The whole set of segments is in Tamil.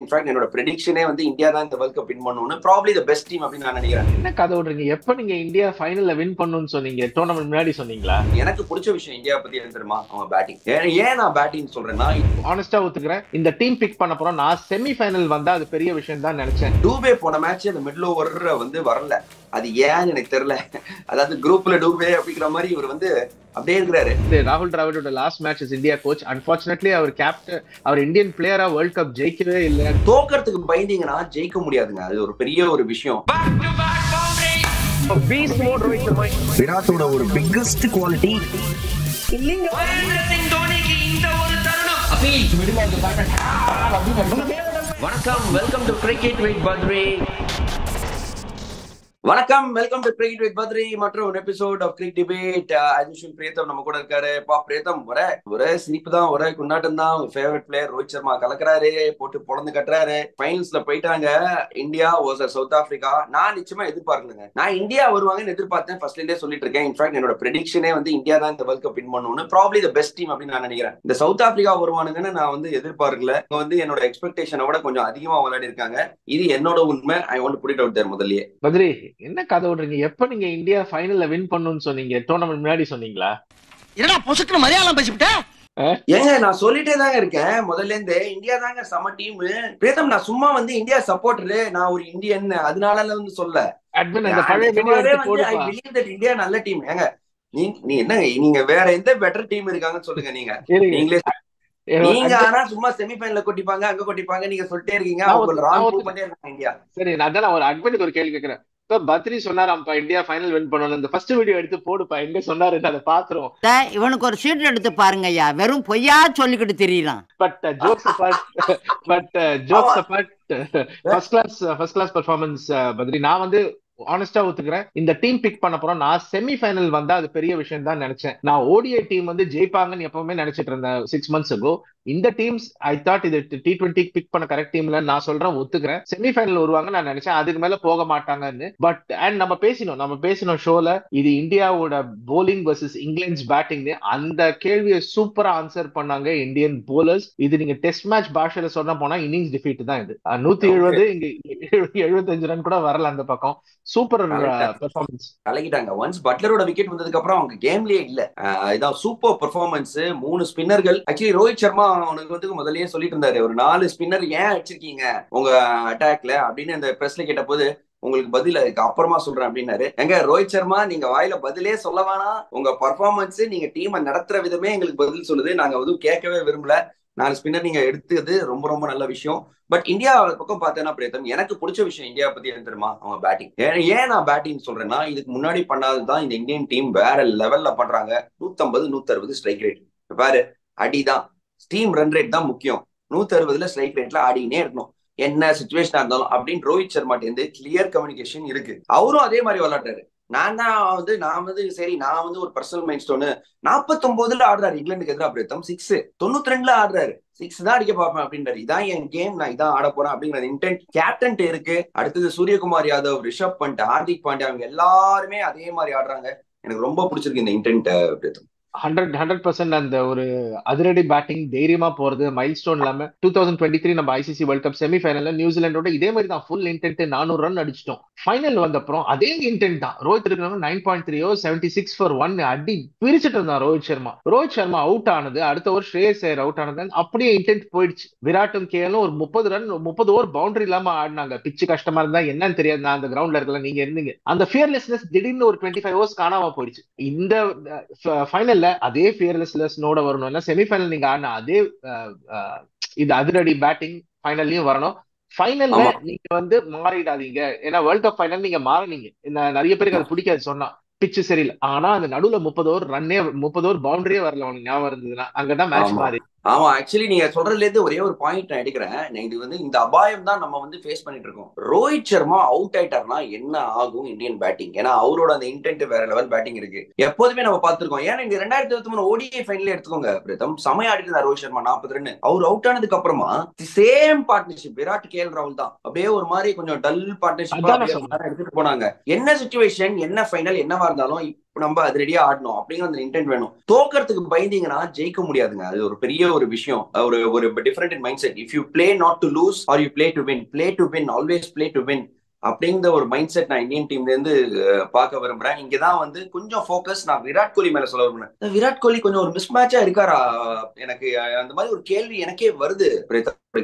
இன்ஃபேக்ட் என்னோட ப்ரெடிக்ஷனே வந்து இந்தியா தான் இந்த வேர்ல்ட் கப் வின் பண்ணணும்னு, ப்ராபப்லி தி பெஸ்ட் டீம் அப்படின்னு நான் நினைக்கிறேன். என்ன கதை விடுறீங்க? எப்ப நீங்க இந்தியா ஃபைனல்ல வின் பண்ணணும்னு சொன்னீங்க? டோர்னமெண்ட் முன்னாடி சொன்னீங்களா? எனக்கு பிடிச்ச விஷயம் இந்தியா பத்தி என்ன தெரியுமா? அவங்க பேட்டிங். ஏன் நான் பேட்டிங் சொல்றேன்னா, ஆனஸ்டா ஒத்துக்கிறேன், இந்த டீம் பிக் பண்ண போறோம். நான் செமி ஃபைனல் வந்தா அது பெரிய விஷயம் தான் நினைச்சேன். டூபே போன மேட்ச் அந்த மிடில் ஓவர் வந்து வரல, அது ஏன்னு எனக்கு தெரியல. அதாவது குரூப்ல டூபே அப்படிங்கிற மாதிரி இவர் வந்து அப்படியே இருக்கிறாரு. ராகுல் டிராவிடோட last match is India coach. Unfortunately அவர் கேப்டன், அவர் இந்தியன் பிளேயரா வேர்ல்ட் கப் ஜெயிக்கவே இல்லை. தோக்கறதுக்கு பயந்தீங்கன்னா ஜெயிக்க முடியாதுங்க, அது ஒரு பெரிய ஒரு விஷயம். விராட்டோட ஒரு பிக்கஸ்ட் குவாலிட்டி வணக்கம், welcome to cricket with Badri. வணக்கம், welcome to cricket with Badri. மற்றும் ஒரு எபிசோட் ஆஃப் கிரிக் டிபேட். அஜிஷன் பிரேத்தம் நம்ம கூட இருக்காரு. பிரேத்தம் ஒரே சிரிப்பு தான், ஒரே கொண்டாட்டம் தான். உங்க ஃபேவரட் பிளேயர் ரோஹித் சர்மா கலக்குறாரு, போட்டு பொழந்து கட்டுறாரு. ஃபைனல்ஸ்ல போயிட்டாங்க. India versus South Africa. நான் நிச்சயமா எதிர்பார்க்கலங்க. நான் இந்தியா வருவாங்கன்னு எதிர்பார்த்தேன், ஃபர்ஸ்ட்ல இருந்தே சொல்லிட்டு இருக்கேன். இன்ஃபேக்ட் என்னோட ப்ரெடிக்ஷனே வந்து இந்தியா தான் இந்த வேர்ல்ட் கப் வின் பண்ணணும்னு, ப்ராபப்லி தி பெஸ்ட் டீம் அப்படின்னு நான் நினைக்கிறேன். இந்த சவுத் ஆப்பிரிக்கா வருவானுங்கன்னு நான் வந்து எதிர்பார்க்கல. வந்து என்னோட எக்ஸ்பெக்டேஷனை விட கொஞ்சம் அதிகமா விளையாடி இருக்காங்க. இது என்னோட உண்மை. I want to put it out there. முதல்லயே பத்ரி, என்ன கதை விடுறீங்க? எப்ப நீங்க இந்தியா ஃபைனல்ல வின் பண்ணணும்னு சொன்னீங்க? டோர்னமெண்ட் முன்னாடி சொன்னீங்களா? என்னடா பொசுக்குன்னு மலையாளம் பேசிவிட்ட? ஏங்க, நான் சொல்லிட்டே தாங்க இருக்கேன் முதல்ல இருந்தே, இந்தியா தாங்க செம டீம். பிரேதம், நான் சும்மா வந்து இந்தியா சப்போர்ட்டரு, நான் ஒரு இந்தியன் அதனால வந்து சொல்ல. இந்தியா நல்ல டீம். ஏங்க நீ என்ன, நீங்க வேற எந்த பெட்டர் டீம் இருக்காங்கன்னு சொல்லுங்க. நீங்களே நீங்க ஆனா சும்மா செமிஃபைனல்ல கொட்டிப்பாங்க, அங்க கொட்டிப்பாங்க, நீங்க சொல்லிட்டே இருக்கீங்க. இந்தியா சரி, நான் ஒரு அட்மினுக்கு ஒரு கேள்வி கேட்கிறேன். பத்ரி சொன்னாராம்ப்பா இந்தியா ஃபைனல் வின் பண்ணணும். இந்த ஃபர்ஸ்ட் வீடியோ எடுத்து போடுப்பா, எங்க சொன்னாரு அதை பாத்துறோம். இவனுக்கு ஒரு சீட் எடுத்து பாருங்க ஐயா, வெறும் பொய்யா சொல்லிக்கிட்டு தெரியலாம். But jokes apart, first class performance Badri. நான் வந்து ஆனஸ்டா ஒத்துக்கிறேன், இந்த டீம் பிக் பண்ண போறோம். நான் செமி ஃபைனல் வந்தா அது பெரிய விஷயம் தான் நினைச்சேன். நான் ஓடிஐ டீம் வந்து ஜெயிப்பாங்கன்னு எப்பவுமே நினைச்சிட்டு இருந்தேன் 6 months ago. இந்த டீம்ஸ் ஐ தாட் இது T20 பிக் பண்ண கரெக்ட் டீம்ல நான் சொல்றேன், ஒத்துக்கிறேன். செமி ஃபைனல் வருவாங்க நான் நினைச்சேன், அதுக்கு மேல போக மாட்டாங்கன்னு. பட் அண்ட் நம்ம பேசினோம் ஷோல, இது இந்தியாவோட போலிங் வர்சஸ் இங்கிலாந்து பேட்டிங். அந்த கேள்வியை சூப்பரா ஆன்சர் பண்ணாங்க இந்தியன் போலர்ஸ். இது நீங்க டெஸ்ட் மேட்ச் பாஷையில சொன்ன போனா இன்னிங்ஸ் டிஃபீட் தான். இது 170, இங்க 75 ரன் கூட வரல அந்த பக்கம். சூப்பர் பெர்ஃபார்மன்ஸ் கலக்கிட்டாங்க. ஒன்ஸ் பட்லரோட விக்கெட் வந்ததுக்கு அப்புறம் அவங்க கேம்லயே இல்ல. இதான் சூப்பர் பெர்ஃபார்மன்ஸ். 3 ஸ்பின்னர்கள். ஆக்சுவலி ரோஹித் சர்மா அவனுக்கு வந்து முதல்லயே சொல்லிட்டு இருந்தாரு, ஒரு 4 ஸ்பின்னர் ஏன் வச்சிருக்கீங்க உங்க அட்டாக்ல அப்படின்னு அந்த பிரஸ்ல கேட்ட போது, உங்களுக்கு பதில் அதுக்கு அப்புறமா சொல்றேன் அப்படின்னாரு. எங்க ரோஹித் சர்மா, நீங்க வாயில பதிலே சொல்ல வேணாம், உங்க பர்ஃபார்மன்ஸ், நீங்க டீமை நடத்துற விதமே எங்களுக்கு பதில் சொல்லுது, நாங்க வந்து கேட்கவே விரும்பல. 4 ஸ்பின்னர் நீங்க எடுத்தது ரொம்ப ரொம்ப நல்ல விஷயம். பட் இந்தியா பக்கம் பார்த்தேன்னா பிரேத்தம், எனக்கு பிடிச்ச விஷயம் இந்தியா பத்தி என்ன தெரியுமா? அவங்க பேட்டிங். ஏன் நான் பேட்டிங் சொல்றேன்னா, இதுக்கு முன்னாடி பண்ணாதுதான் இந்த இந்தியன் டீம் வேற லெவல்ல பண்றாங்க. 150 160 ஸ்ட்ரைக் ரேட். பாரு, அடிதான் டீம் ரன் ரேட் தான் முக்கியம். 160 ஸ்ட்ரைக் ரேட்ல ஆடினே இருக்கணும் என்ன சுச்சுவேஷனா இருந்தாலும் அப்படின்னு ரோஹித் சர்மாட்ட இருந்து கிளியர் கம்யூனிகேஷன் இருக்கு. அவரும் அதே மாதிரி விளையாடுறாரு. நான் வந்து சரி, நான் வந்து ஒரு பர்சனல் மைண்ட் ஸ்டோனு 49 ஆடுறாரு இங்கிலாந்துக்கு எதிராக பிரேத்தம். 6 92 ஆடுறாரு. 6 தான் அடிக்க பார்ப்பேன் அப்படின்றாரு. இதான் என் கேம், நான் இதான் ஆட போறேன் அப்படிங்கிற இன்டென்ட் கேப்டன் இருக்கு. அடுத்தது சூரியகுமார் யாதவ், ரிஷப் பண்ட், ஹார்திக் பாண்டியா, அவங்க எல்லாருமே அதே மாதிரி ஆடுறாங்க. எனக்கு ரொம்ப பிடிச்சிருக்கு இந்த இன்டென்ட் பிரேத்தம். 100% அந்த ஒரு அதிரடி பேட்டிங், தைரியமா போறது, மைல் ஸ்டோன் இல்லாம. 2023 நம்ம ஐசிசி வேர்ல்ட் கப் செமிஃபைனல்ல நியூசிலாண்டோட இதே மாதிரி தான் ஃபுல் இன்டென்ட் 400 ரன் அடிச்சிட்டோம். ஃபைனல் வந்த அப்புறம் அதே இன்டென்ட் தான். ரோஹித் இருக்கிறவங்க 9.3 overs 76 for 1 அடி பிரிச்சுட்டு இருந்தான் ரோஹித் சர்மா அவுட் ஆனது. அடுத்த ஓவர் ஸ்ரேயஸ் ஐயர் அவுட் ஆனது. அப்படியே இன்டென்ட் போயிடுச்சு. விராட்டும் கேலும் ஒரு 30 ஓவர் பவுண்டரி இல்லாம ஆடினாங்க. பிச்சு கஷ்டமா இருந்தா என்னன்னு தெரியாது, நான் அந்த கிரவுண்ட்ல இருக்கல, நீங்க இருந்தீங்க. அந்த ஃபியர்லெஸ்னஸ் திடீர்னு ஒரு 25 overs காணாம போயிடுச்சு. இந்த ஃபைனல்ல அதே ஃபியர்லெஸ்னஸோட வரணும். செமிஃபைனல் நீங்க ஆடின அதே இது அதிரடி பேட்டிங் ஃபைனல்லையும் வரணும். ஃபைனல்ல நீங்க வந்து மாறிடாதீங்க. ஏன்னா வேர்ல்ட் கப் ஃபைனல் நீங்க மாறினீங்க. நிறைய பேருக்கு அது பிடிக்காது சொன்னா, பிச்சு சரியில்லை. ஆனா அந்த நடுவுல 30 ஓவர் ரன்னே, 30 ஓவர் பவுண்டரியே வரல. உனக்கு ஞாபகம் இருந்ததுன்னா அங்கதான் மேட்ச் மாறி. ஆமா, ஆக்சுவலி நீங்க சொல்றதுல இருந்து ஒரே ஒரு பாயிண்ட் நான் எடுக்கிறேன். இது வந்து இந்த அபாயம் தான் நம்ம வந்து ஃபேஸ் பண்ணிட்டு இருக்கோம். ரோஹித் சர்மா அவுட் ஆயிட்டாருன்னா என்ன ஆகும் இந்தியன் பேட்டிங்? ஏன்னா அவரோட அந்த இன்டென்ட் வேற லெவல் பேட்டிங் இருக்கு. எப்போதுமே நம்ம பார்த்திருக்கோம். ஏன்னா இந்த 2023 ஓடிஐ ஃபைனலே எடுத்துக்கோங்க பிரேத்தம், செமையா ஆடிட்டு இருந்தார் ரோஹித் சர்மா. 40 ரன். அவர் அவுட் ஆனதுக்கு அப்புறமா சேம் பார்ட்னர்ஷிப் விராட் கேஎல் ராகுல் தான் அப்படியே ஒரு மாதிரி கொஞ்சம் டல் பார்ட்னர்ஷிப் எடுத்துட்டு போனாங்க. என்ன சிச்சுவேஷன், என்ன ஃபைனல், என்னவா இருந்தாலும் நம்ம அது ரெடியா ஆடணும் அப்படிங்கிற அந்த இன்டென்ட் வேணும். தோக்கறதுக்கு பயந்தீங்கன்னா ஜெயிக்க முடியாதுங்க. அது ஒரு பெரிய ஒரு விஷயம். ஒரு ஒரு different in mind set. If you play not to lose are you play to win always play to win அப்படிங்கிற ஒரு மைண்ட் செட் நான் இந்தியன் டீம்ல இருந்து பார்க்க விரும்புறேன். இங்கதான் வந்து கொஞ்சம் ஃபோக்கஸ் நான் விராட் கோலி மேல சொல்ல விரும்புறேன். விராட் கோலி கொஞ்சம் ஒரு மிஸ் மேட்சா இருக்காரா? எனக்கு அந்த மாதிரி ஒரு கேள்வி எனக்கே வருது.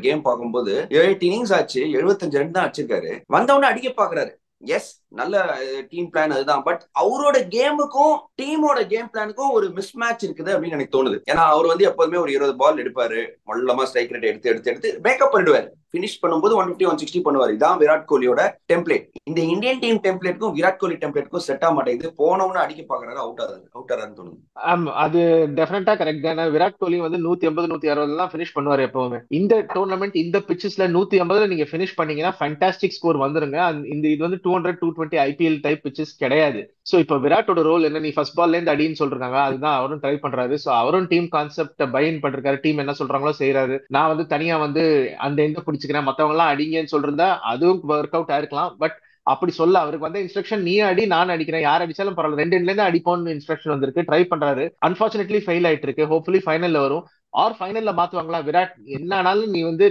கேம் பார்க்கும்போது 8 இன்னிங்ஸ் ஆச்சு, 75 ரன் தான் அடிச்சிருக்காரு. வந்தவொடனே அடிக்க பாக்குறாரு. எஸ், நல்ல டீம் பிளான் அதுதான். பட் அவரோட கேமுக்கும் டீமோட கேம் பிளானுக்கும் ஒரு மிஸ் மேட்ச் இருக்குது அப்படின்னு எனக்கு தோணுது. ஏன்னா அவர் வந்து எப்போதுமே ஒரு 20 பால் எடுப்பாரு, மொல்லமா ஸ்ட்ரைக் ரேட் எடுத்து எடுத்து எடுத்து மேக்கப் பண்ணிடுவாரு. பினிஷ் பண்ணும்போது 150 160 பண்ணுவார். இதான் விராட் கோலியோட டெம்ப்ளேட். இந்த Indian team டெம்ப்ளேட்க்கும் Virat Kohli டெம்ப்ளேட்க்கும் set ஆக மாட்டேங்குது. போனவனு அடிக்க பாக்குறாரு, அவுட் ஆறாருன்னு தோணுது. அது டெஃபினட்டா கரெக்ட் தான். விராட் கோலி வந்து 180 160 தான் பினிஷ் பண்ணுவாரு எப்பவுமே. இந்த டோர்னமெண்ட் இந்த பிச்சஸ்ல 180 நீங்க பினிஷ் பண்ணீங்கன்னா ஃபேண்டாஸ்டிக் ஸ்கோர் வந்துருங்க. இந்த இது வந்து 200 220 ஐபிஎல் டைப் பிச்சஸ் கிடையாது. சோ இப்போ விராட்டோட ரோல் என்ன? நீ ஃபர்ஸ்ட் பால்ல இருந்து அடின்னு சொல்றாங்க, அதுதான் அவரும் ட்ரை பண்றாரு. சோ அவரும் டீம் கான்செப்ட் பைன் பண்றாரு. டீம் என்ன சொல்றாங்களோ செய்யறாரு. நான் வந்து தனியா வந்து அந்த எந்த பிடிச்சிக்கிறேன், மத்தவங்க எல்லாம் அடிங்கன்னு சொல்றதா அதுவும் ஒர்க் அவுட் ஆயிருக்கலாம். பட் அப்படி சொல்ல அவருக்கு வந்து இன்ஸ்ட்ரக்ஷன் நீ அடி நான் அடிக்கிறேன், யார் அடிச்சாலும் பரவாயில்ல, ரெண்டு எண்ட்ல இருந்து அடிப்போம்னு இன்ஸ்ட்ரக்ஷன் வந்திருக்கு. ட்ரை பண்றாரு. அன்பார்ச்சுனேட்லி ஃபெயில் ஆயிட்டு இருக்கு. ஹோப்ஃபுல்லி ஃபைனல்ல வரும். ஆர் ஃபைனல்ல மாத்துவாங்களா? விராட் என்ன ஆனாலும் நீ வந்து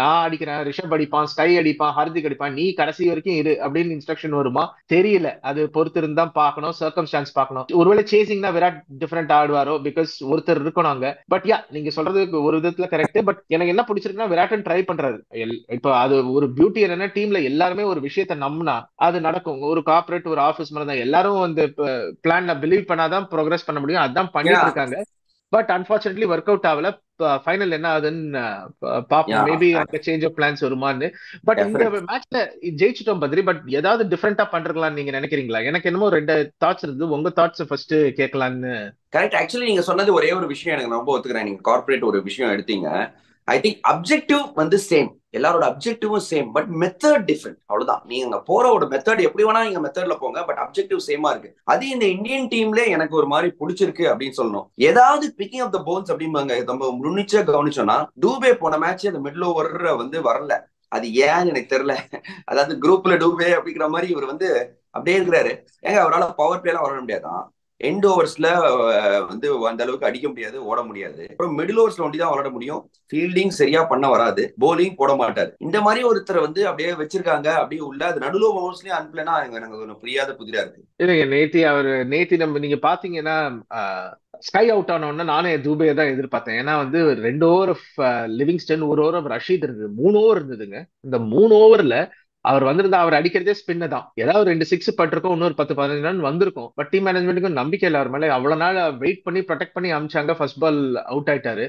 நான் அடிக்கிறேன், ரிஷப் அடிப்பான், ஸ்கை அடிப்பான், ஹார்திக் அடிப்பான், நீ கடைசி வரைக்கும் இரு அப்படின்னு இன்ஸ்ட்ரக்ஷன் வருமா தெரியல. அது பொறுத்து இருந்தா பார்க்கணும், சர்க்கம்ஸ்டான்ஸ் பார்க்கணும். ஒருவேளை சேசிங்னா விராட் டிஃபரெண்ட் ஆடுவாரோ, பிகாஸ் ஒருத்தர் இருக்கணும் அங்க. பட் யா, நீங்க சொல்றது ஒரு விதத்துல கரெக்ட். பட் எனக்கு என்ன பிடிச்சிருக்குன்னா விராட்டன் ட்ரை பண்றாரு. இப்போ அது ஒரு பியூட்டி என்னன்னா, டீம்ல எல்லாருமே ஒரு விஷயத்த நம்பினா அது நடக்கும். ஒரு கார்பரேட் ஒரு ஆபீஸ் மாதிரி தான். எல்லாரும் அந்த பிளான்ல பிலீவ் பண்ணாதான் ப்ரோக்ரஸ் பண்ண முடியும். அதான் பண்ணிட்டு இருக்காங்க. பட் அன்பார்ச்சுனேட்லி ஒர்க் அவுட் ஆகல. ஃபைனல் என்ன ஆகுதுன்னு பாப்போம். மேபி அந்த சேஞ்ச் ஆஃப் பிளான்ஸ் வருமான்னு. பட் இந்த மேட்ச்ல ஜெயிச்சிட்டோம் பத்ரி. பட் ஏதாவது டிஃபரெண்டா பண்றீங்களான்னு நீங்க நினைக்கிறீங்களா? எனக்கு என்னமோ 2 தாட்ஸ் இருந்து, உங்க தாட்ஸ் ஃபர்ஸ்ட் கேட்கலான்னு. கரெக்ட். ஆக்சுவலி நீங்க சொன்னது ஒரே ஒரு விஷயம் எனக்கு ரொம்ப ஒத்துக்கிறேன். நீங்க கார்பரேட் ஒரு விஷயம் எடுத்தீங்க. ஐ திங்க் அப்ஜெக்டிவ் வந்து சேம், எல்லாரோட அப்ஜெக்டிவும் சேம், பட் மெத்தட் டிஃபரெண்ட். அவ்வளவுதான். நீங்க போற ஒரு மெத்தட் எப்படி வேணா நீங்க மெத்தட்ல போங்க, பட் அப்ஜெக்டிவ் சேமா இருக்கு. அது இந்த இந்தியன் டீம்ல எனக்கு ஒரு மாதிரி பிடிச்சிருக்கு அப்படின்னு சொல்லணும். ஏதாவது பிக்கிங் ஆஃப் த போன்ஸ் அப்படிம்பாங்க, நம்ம முன்னிச்சா கவனிச்சோம்னா டூபே போன மேட்ச் அந்த மிடில் ஓவர் வந்து வரல. அது ஏன்னு எனக்கு தெரியல. அதாவது குரூப்ல டூபே அப்படிங்கிற மாதிரி இவர் வந்து அப்படியே இருக்கிறாரு. ஏங்க அவரால் பவர் பிளே எல்லாம் வர முடியாதான்? எண்ட் ஓவர்ஸ்ல வந்து அந்த அளவுக்கு அடிக்க முடியாது, ஓட முடியாது. அப்புறம் மிடில் ஓவர்ஸ்ல ஒண்டி தான் விளாட முடியும். ஃபீல்டிங் சரியா பண்ண வராது, போலிங் போட மாட்டாரு. இந்த மாதிரி ஒருத்தரை வந்து அப்படியே வச்சிருக்காங்க. அப்படியே உள்ள அது நடுவில் ஓவர்ஸ்லயும் அனுப்பலன்னா எனக்கு கொஞ்சம் புரியாத புதிரா இருக்கு. இல்லைங்க, நேத்தி நம்ம நீங்க பாத்தீங்கன்னா ஸ்கை அவுட் ஆனோன்னா நானே தூபே தான் எதிர்பார்த்தேன். ஏன்னா வந்து 2 ஓவர் லிவிங்ஸ்டன், 1 ஓவர் ரஷீத் இருந்தது, 3 ஓவர் இருந்ததுங்க. இந்த 3 ஓவர்ல அவர் வந்திருந்தா அவர் அடிக்கிறதே ஸ்பின்னு தான். ஏதாவது 2 6 பட்டிருக்கும், இன்னொரு 10-15 ரன் வந்திருக்கும். பட் டீம் மேனேஜ்மெண்ட்டுக்கும் நம்பிக்கை இல்லை அவர் மேலே. அவ்வளவு நாள் வெயிட் பண்ணி ப்ரொடெக்ட் பண்ணி அமிச்சாங்க. ஃபர்ஸ்ட் பால் அவுட் ஆயிட்டாரு.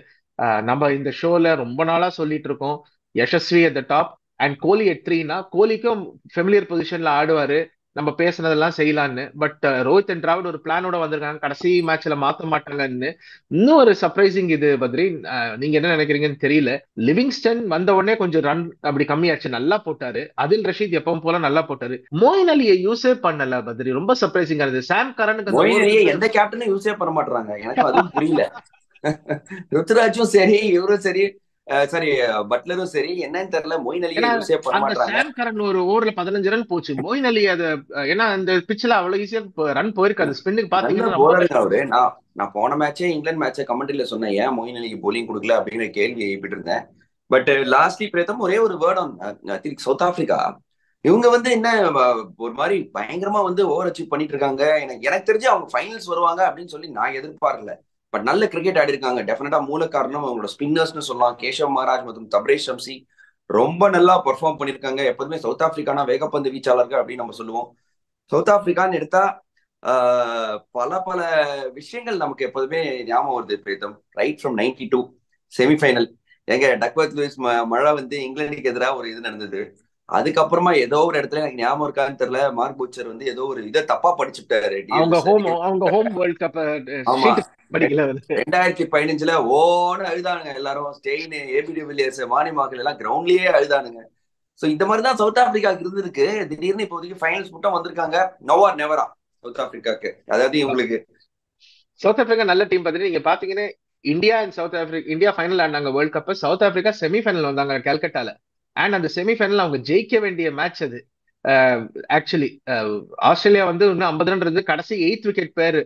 நம்ம இந்த ஷோல ரொம்ப நாளா சொல்லிட்டு இருக்கோம், Yashasvi at the top and Kohli at 3னா கோலிக்கும் ஃபெமிலியர் பொசிஷன்ல ஆடுவாரு, நம்ம பேசுனதெல்லாம் செய்யலான்னு. பட் ரோஹித் அண்ட் டிராவிட் ஒரு பிளானோட வந்திருக்காங்க, கடைசி மேட்ச்ல மாத்த மாட்டாங்கன்னு. இன்னும் ஒரு சர்ப்ரைசிங் இது பத்ரி. நீங்க என்ன நினைக்கிறீங்கன்னு தெரியல. லிவிங்ஸ்டன் வந்த உடனே கொஞ்சம் ரன் அப்படி கம்மியாச்சு, நல்லா போட்டாரு. அதில் ரஷீத் எப்பவும் போல நல்லா போட்டாரு. மோயின் அலியை யூஸே பண்ணல பத்ரி, ரொம்ப சர்ப்ரைசிங்கா இருந்தது. சாம் கரனுக்கு மோயின் அலியை எந்த கேப்டனும் யூஸே பண்ண மாட்டாங்க, எனக்கு அதுவும் புரியல. ருத்ராஜும் சரி, இவரும் சரி, சரி பட்லரும் சரி, என்னன்னு தெரியல, மோயின் அலியை யூஸே பண்ண மாட்டாங்க. சாம் கரன் ஒரு ஓவர்ல 15 ரன் போச்சு. மோயின் அலி அது ஏன்னா அந்த பிட்ச்ல அவ்வளவு ஈஸியா ரன் போயிருக்காது. ஸ்பின்னுக்கு பாத்தீங்கன்னா அவரு நான் போன மேட்சே இங்கிலாந்து மேட்சை கமெண்ட்ரியில சொன்னேன், ஏன் மோயின் அலிக்கு போலிங் கொடுக்கல அப்படிங்கிற கேள்வி எழுப்பிட்டு இருந்தேன். பட் லாஸ்ட்லி பிரேத்தம் ஒரே ஒரு வேர்ட் ஆன் சவுத் ஆப்பிரிக்கா. இவங்க வந்து என்ன ஒரு மாதிரி பயங்கரமா வந்து ஓவர் அச்சீவ் பண்ணிட்டு இருக்காங்க. எனக்கு தெரிஞ்சு அவங்க ஃபைனல்ஸ் வருவாங்க அப்படின்னு சொல்லி நான் எதிர்பார்க்கல. பட் நல்ல கிரிக்கெட் ஆடி இருக்காங்க. டெஃபினட்டா மூல காரணம் அவங்களோட ஸ்பின்னர்ஸ்னு சொல்லலாம். கேஷவ் மகாராஜ் மற்றும் தப்ரேஷ் ஷம்சி ரொம்ப நல்லா பெர்ஃபார்ம் பண்ணிருக்காங்க. எப்போதுமே சவுத் ஆப்பிரிக்கானா வேகப்பந்து வீச்சாளர்கள் அப்படின்னு நம்ம சொல்லுவோம். சவுத் ஆப்பிரிக்கான்னு எடுத்தா பல பல விஷயங்கள் நமக்கு எப்போதுமே ஞாபகம் வருது பிரீத்தம். ரைட் ஃப்ரம் 92 செமிஃபைனல் எங்க டக்வர்த் லூயிஸ் மழை வந்து இங்கிலாந்துக்கு எதிராக ஒரு இது நடந்தது. அதுக்கப்புறமா ஏதோ ஒரு இடத்துல எனக்கு ஞாபகம் இருக்கான்னு தெரியல, மார்க் பூச்சர் வந்து ஏதோ ஒரு இதை தப்பா படிச்சுட்டாரு. அவங்க ஹோம் வேர்ல்ட் கப் 2015 ஓன்னு அழுதானுங்க எல்லாரும். ஸ்டெயின், ஏபிடி வில்லியர்ஸ், மானி மார்க்கல் எல்லாம் கிரவுண்ட்லயே அழுதானுங்க. சோ இந்த மாதிரிதான் சவுத் ஆப்பிரிக்காவுக்கு இருந்திருக்கு. திடீர்னு இப்போதைக்கு ஃபைனல்ஸ் மட்டும் வந்திருக்காங்க. நோவா நெவரா சவுத் ஆப்பிரிக்காக்கு. அதாவது இவங்களுக்கு சவுத் ஆப்பிரிக்கா நல்ல டீம் பார்த்துட்டு நீங்க பாத்தீங்கன்னா India and South Africa, India final ஆடினாங்க world cup. South Africa semifinal வந்தாங்க கல்கட்டால. அண்ட் அந்த செமிஃபைனல் அவங்க ஜெயிக்க வேண்டிய மேட்ச் அது. ஆக்சுவலி ஆஸ்திரேலியா வந்து இன்னும் 50 ரன் இருந்து கடைசி 8th விக்கெட் பேர்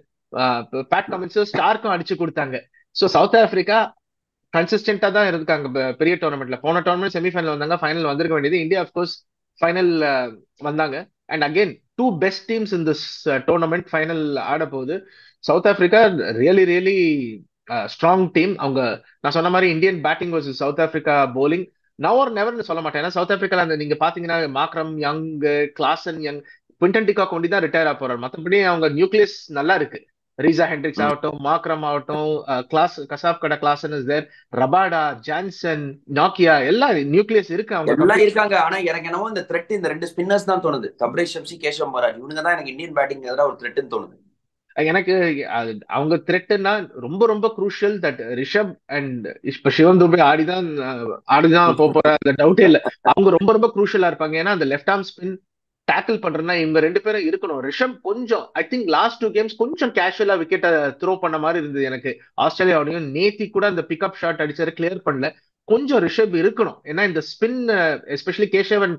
பேட் கமின்ஸும் ஸ்டார்க்கும் அடிச்சு கொடுத்தாங்க. ஸோ சவுத் ஆப்பிரிக்கா கன்சிஸ்டன்டா தான் இருக்காங்க பெரிய டோர்னமெண்ட்ல. போன டோர்னமெண்ட் செமிஃபைனல் வந்தாங்க, ஃபைனல் வந்திருக்க வேண்டியது. இந்தியா அஃப்கோர்ஸ் ஃபைனல் வந்தாங்க. And again 2 best teams in this tournament final ஆட போகுது. South Africa really really strong team. அவங்க நான் சொன்ன மாதிரி Indian batting versus South Africa bowling now or நெவர்னு சொல்ல மாட்டேன். ஏன்னா சவுத் ஆப்பிரிக்கால அந்த நீங்க பாத்தீங்கன்னா Markram young, Klaasen young, Quinton de Kock கொண்டு தான் ரிட்டையர் ஆக போறாரு. மற்றபடி அவங்க நியூக்ளியஸ் நல்லா இருக்கு. ரீசா ஹெண்ட்ரிக்ஸ் ஆகட்டும், மாக்ரம் ஆகட்டும், கசாப் கடா Klaasen is there, Rabada, Jansen, நாக்கியா எல்லாம் நியூக்ளியஸ் இருக்கு அவங்க எல்லாம் இருக்காங்க. ஆனா எனக்கு என்னவோ இந்த த்ரெட் இந்த 2 ஸ்பின்னர்ஸ் தான் தோணுது. தப்ரேஷ் ஷம்சி, கேஷவ் மராஜ், இவனுங்க தான் எனக்கு இந்தியன் பேட்டிங் எதிராக ஒரு த்ரெட்னு தோணுது. எனக்கு அவங்க த்ரெட்னா ரொம்ப ரொம்ப குரூஷியல் தட் ரிஷப் அண்ட் இப்ப சிவம் துபே ஆடிதான் போற அந்த டவுட்டே இல்ல. அவங்க ரொம்ப ரொம்ப குரூஷியலா இருப்பாங்க. ஏன்னா அந்த லெஃப்ட் ஆர்ம் ஸ்பின் டேக்கிள் பண்றேன்னா இவங்க 2 பேரும் இருக்கணும். ரிஷப் கொஞ்சம் ஐ திங்க் லாஸ்ட் 2 கேம்ஸ் கொஞ்சம் கேஷுவலா விக்கெட்டை த்ரோ பண்ண மாதிரி இருந்தது எனக்கு. ஆஸ்திரேலியாவோடையும் நேத்தி கூட அந்த பிக்அப் ஷாட் அடிச்சாரு, கிளியர் பண்ணல. கொஞ்சம் ரிஷப் இருக்கணும். ஏன்னா இந்த ஸ்பின் எஸ்பெஷலி கேஷவ் அண்ட்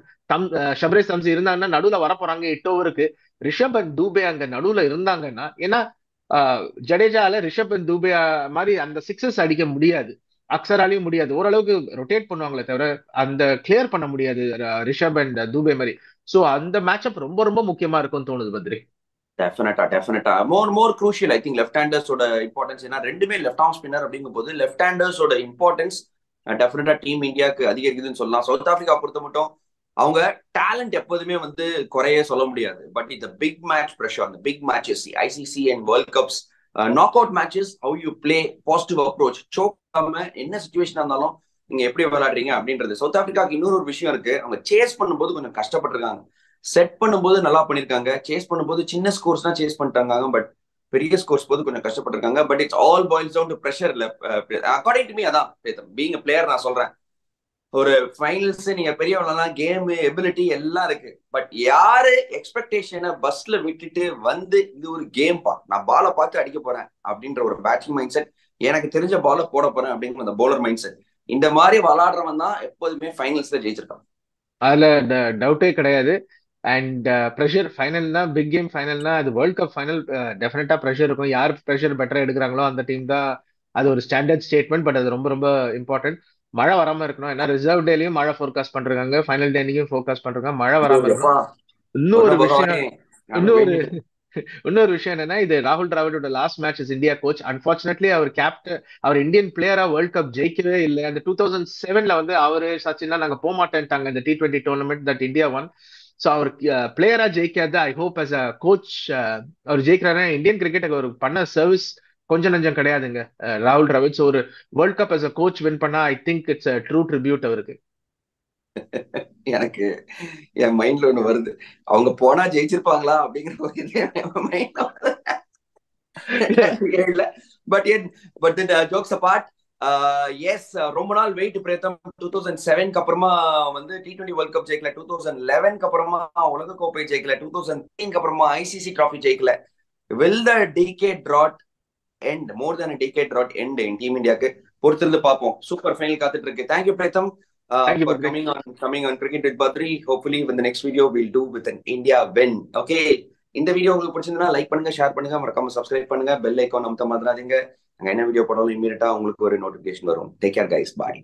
ஷப்ரேஸ் தம்சி இருந்தாங்கன்னா நடுவுல வரப்போறாங்க 8 ஓவருக்கு. ரிஷப் அண்ட் தூபே அங்க நடுவுல இருந்தாங்கன்னா, ஏன்னா ஜடேஜால ரிஷப் அண்ட் தூபே மாதிரி அந்த 6s அடிக்க முடியாது, அக்சராலையும் முடியாது. ஓரளவுக்கு ரொட்டேட் பண்ணுவாங்களே தவிர அந்த கிளியர் பண்ண முடியாது ரிஷப் அண்ட் தூபே மாதிரி. சோ அந்த மேட்சப் ரொம்ப ரொம்ப முக்கியமா இருக்கும்னு தோணுது Badri. Definitely more crucial I think left ஹேண்டர்ஸோட இம்பார்ட்டன்ஸ். ஏன்னா 2மே லெஃப்ட் ஆர்ம் ஸ்பின்னர் அப்படிங்கும் போது லெஃப்ட் ஹேண்டர்ஸோட இம்பார்ட்டன்ஸ் டெஃபினட்டா டீம் இந்தியாவுக்கு அதிகரிக்குதுன்னு சொல்லலாம். சவுத் ஆப்பிரிக்கா பொறுத்த மட்டும் அவங்க டேலண்ட் எப்போதுமே வந்து குறைய சொல்ல முடியாது. பட் இந்த பிக் மேட்ச் ப்ரெஷர், அந்த big matches, ICC and world cups, knock out matches, how you play, positive approach, choke ஆகாம என்ன சிச்சுவேஷனா இருந்தாலும் நீங்க எப்படி விளையாடுறீங்க அப்படின்றது. சவுத் ஆப்பிரிக்காவுக்கு இன்னொரு விஷயம் இருக்கு. அவங்க சேஸ் பண்ணும்போது கொஞ்சம் கஷ்டப்பட்டிருக்காங்க. செட் பண்ணும்போது நல்லா பண்ணிருக்காங்க, சேஸ் பண்ணும்போது சின்ன ஸ்கோர்ஸ் தான் சேஸ் பண்ணிட்டாங்க. பட் பெரிய ஸ்கோர்ஸ் போது கொஞ்சம் கஷ்டப்பட்டிருக்காங்க. But it's all boils down to pressure. According to me அதான் பீயிங் அ பிளேயர் நான் சொல்றேன். ஒரு ஃபைனல்ஸ் நீங்க பெரிய விளையாடலாம், கேமு எபிலிட்டி எல்லாம் இருக்கு. பட் யாரு எக்ஸ்பெக்டேஷனை பஸ்ல விட்டுட்டு வந்து இது ஒரு கேம் பா, நான் பாலை பார்த்து அடிக்க போறேன் அப்படின்ற ஒரு பேட்டிங் மைண்ட் செட், எனக்கு தெரிஞ்ச பாலை போட போறேன் அப்படிங்கிற அந்த பவுலர் மைண்ட் செட், இந்த மாதிரி விளையாடுறவன் தான் எப்போதுமே ஃபைனல்ஸ்ல ஜெயிச்சிருக்கான். அதுல டவுட்டே கிடையாது. அண்ட் ப்ரெஷர் ஃபைனல்னா, பிக் கேம் ஃபைனல்னா, அது வேர்ல்ட் கப் ஃபைனல், டெஃபினட்டா ப்ரெஷர் இருக்கும். யார் ப்ரெஷர் பெட்டரா எடுக்கிறாங்களோ அந்த டீம் தான். அது ஒரு ஸ்டாண்டர்ட் ஸ்டேட்மெண்ட். பட் அது ரொம்ப ரொம்ப இம்பார்ட்டன்ட். மழை வராம இருக்கணும். ஏன்னா ரிசர்வ் டேலையும் மழை ஃபோர்காஸ்ட் பண்றாங்க, ஃபைனல் டேலையும் ஃபோர்காஸ்ட் பண்றாங்க. மழை வராம இருக்கணும். இன்னொரு விஷயம் என்னன்னா, இது ராகுல் டிராவிடோட last match is India coach. Unfortunately அவர் கேப்டன், அவர் இந்தியன் பிளேயரா வேர்ல்ட் கப் ஜெயிக்கவே இல்லை. அந்த 2007 வந்து அவரு சச்சின்லாம் நாங்க போக மாட்டேன்ட்டாங்க இந்த T20 tournament that India won. So அவர் பிளேயரா ஜெயிக்காத, I hope as a coach அவர் ஜெயிக்கிறாரு. இந்தியன் கிரிக்கெட் அவர் பண்ண சர்வீஸ் கொஞ்சம் நஞ்சம் கிடையாதுங்க ராகுல் டிராவிட். ஒரு world cup as a coach win பண்ணா I think it's true tribute அவருக்கு. எனக்கு என் மைண்ட்ல ஒண்ணு வருது, அவங்க போனா ஜெயிச்சிருப்பாங்களா அப்படிங்கிற பட் ஜோக்ஸ் அபார்ட், எஸ் ரொம்ப நாள் வெயிட் பிரேத்தம். 2007க்கு அப்புறமா வந்து T20 வேர்ல்ட் கப் ஜெயிக்கல, 2011க்கு அப்புறமா உலக கோப்பை ஜெயிக்கல, 2013க்கு அப்புறமா ஐசிசி டிராஃபி ஜெயிக்கல. will the decade drought end, more than a decade drought end in Team Indiaக்கு? பொறுத்திருந்து பார்ப்போம். சூப்பர் ஃபைனல் காத்துட்டு இருக்கு. தேங்க்யூ பிரேத்தம் for coming on Cricket with Badri. Hopefully in the next video we'll do with an India win. Okay, இந்த வீடியோ உங்களுக்கு பிடிச்சிருந்தா லைக் பண்ணுங்க, ஷேர் பண்ணுங்க, மறக்காம சப்ஸ்கிரைப் பண்ணுங்க, பெல் ஐகான் அமுத்த மறந்துடாதீங்க. நாங்க என்ன வீடியோ போட்டாலும் இமீடியட்டா உங்களுக்கு ஒரு நோட்டிபிகேஷன் வரும். டேக் கேர் கைஸ், பாய்.